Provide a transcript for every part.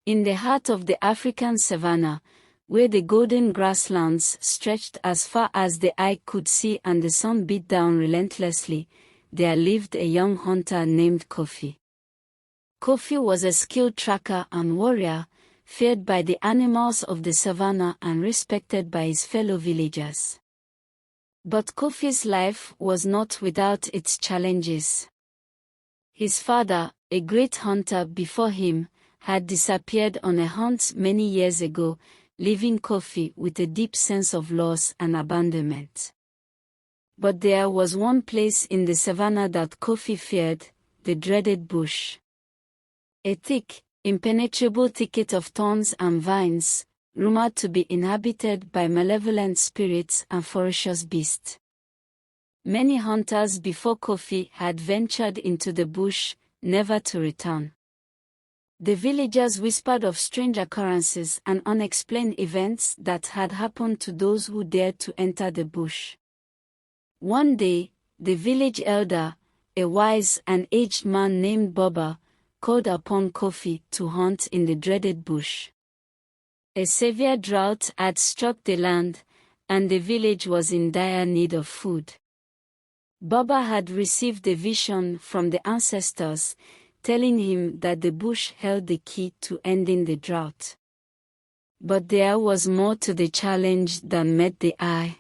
In the heart of the African savanna, where the golden grasslands stretched as far as the eye could see and the sun beat down relentlessly, there lived a young hunter named Kofi. Kofi was a skilled tracker and warrior, feared by the animals of the savanna and respected by his fellow villagers. But Kofi's life was not without its challenges. His father, a great hunter before him, had disappeared on a hunt many years ago, leaving Kofi with a deep sense of loss and abandonment. But there was one place in the savanna that Kofi feared, the dreaded bush. A thick, impenetrable thicket of thorns and vines, rumored to be inhabited by malevolent spirits and ferocious beasts. Many hunters before Kofi had ventured into the bush, never to return. The villagers whispered of strange occurrences and unexplained events that had happened to those who dared to enter the bush. One day, the village elder, a wise and aged man named Boba, called upon Kofi to hunt in the dreaded bush. A severe drought had struck the land, and the village was in dire need of food. Boba had received a vision from the ancestors, telling him that the bush held the key to ending the drought. But there was more to the challenge than met the eye.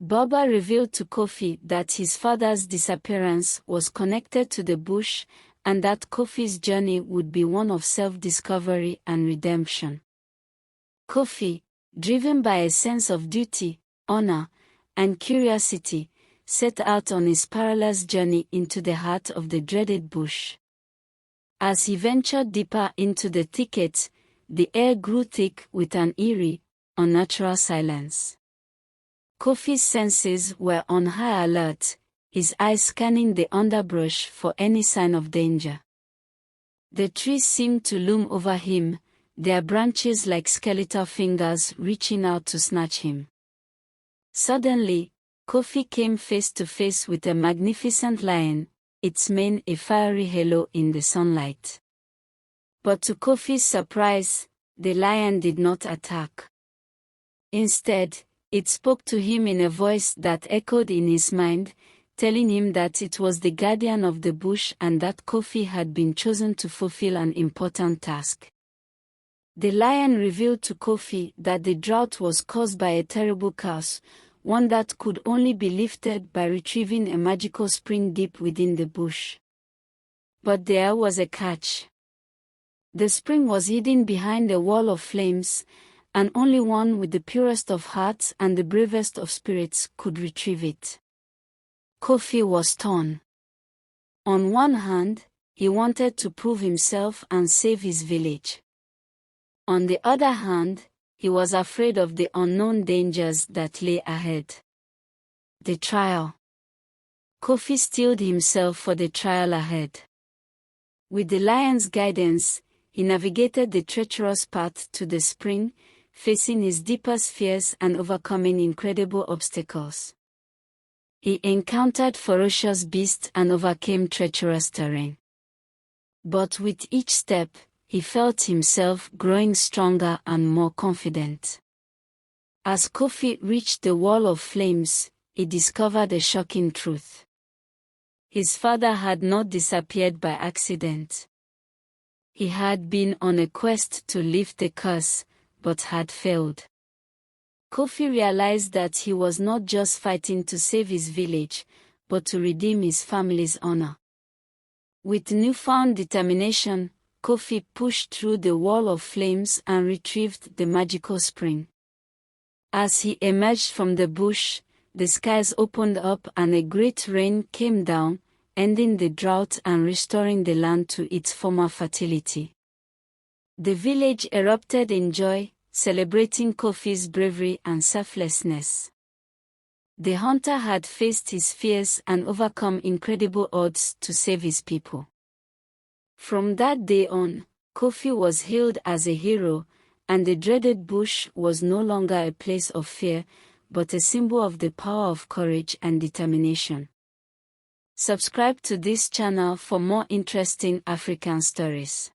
Boba revealed to Kofi that his father's disappearance was connected to the bush, and that Kofi's journey would be one of self-discovery and redemption. Kofi, driven by a sense of duty, honor, and curiosity, set out on his perilous journey into the heart of the dreaded bush. As he ventured deeper into the thicket, the air grew thick with an eerie, unnatural silence. Kofi's senses were on high alert, his eyes scanning the underbrush for any sign of danger. The trees seemed to loom over him, their branches like skeletal fingers reaching out to snatch him. Suddenly, Kofi came face to face with a magnificent lion, its mane a fiery halo in the sunlight. But to Kofi's surprise, the lion did not attack. Instead, it spoke to him in a voice that echoed in his mind, telling him that it was the guardian of the bush and that Kofi had been chosen to fulfill an important task. The lion revealed to Kofi that the drought was caused by a terrible curse, one that could only be lifted by retrieving a magical spring deep within the bush. But there was a catch. The spring was hidden behind a wall of flames, and only one with the purest of hearts and the bravest of spirits could retrieve it. Kofi was torn. On one hand, he wanted to prove himself and save his village. On the other hand, he was afraid of the unknown dangers that lay ahead. The trial. Kofi steeled himself for the trial ahead. With the lion's guidance, he navigated the treacherous path to the spring, facing his deepest fears and overcoming incredible obstacles. He encountered ferocious beasts and overcame treacherous terrain. But with each step, he felt himself growing stronger and more confident. As Kofi reached the wall of flames, he discovered a shocking truth. His father had not disappeared by accident. He had been on a quest to lift the curse, but had failed. Kofi realized that he was not just fighting to save his village, but to redeem his family's honor. With newfound determination, Kofi pushed through the wall of flames and retrieved the magical spring. As he emerged from the bush, the skies opened up and a great rain came down, ending the drought and restoring the land to its former fertility. The village erupted in joy, celebrating Kofi's bravery and selflessness. The hunter had faced his fears and overcome incredible odds to save his people. From that day on, Kofi was hailed as a hero, and the dreaded bush was no longer a place of fear, but a symbol of the power of courage and determination. Subscribe to this channel for more interesting African stories.